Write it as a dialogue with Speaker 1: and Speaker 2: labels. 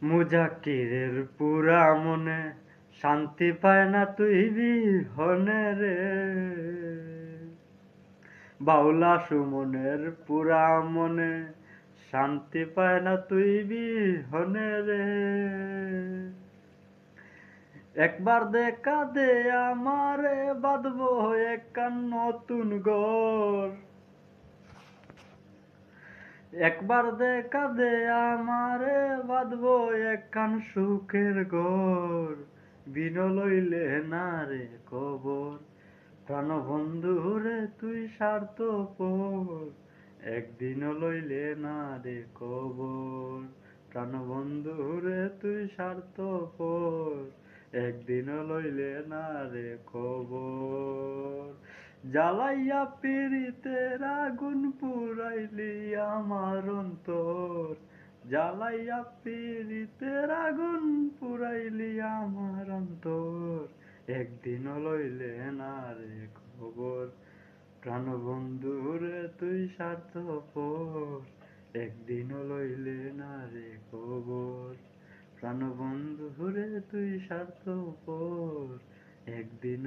Speaker 1: মুজাক্কিরের পুরা মনে শান্তি পায় না তুই বিহনে রে। বাউলা সুমনের পুরা মনে শান্তি পায় না তুই বিহনে রে। একবার দেখা দে আমারে বাঁধবো একখান নতুন ঘর। একবার দেখা দে আমারে বাঁধবো একখান সুখের ঘর। বিন লইলে না রে খবর, প্রাণ বন্ধু রে তুই স্বার্থপর। একদিনও লইলে না রে খবর, প্রাণ বন্ধু রে তুই স্বার্থপর। একদিনও লইলে না রে খবর। জ্বালাইয়া পিরিতের আগুন পুরাইলি আমার অন্তর। জ্বালাইয়া পিরিতের আগুন পুরাইলি আমার অন্তর। একদিনও লইলে না রে খবর, প্রাণ বন্ধু রে তুই স্বার্থপর। একদিনও লইলে না রে খবর, প্রাণ বন্ধু রে তুই স্বার্থপর। একদিন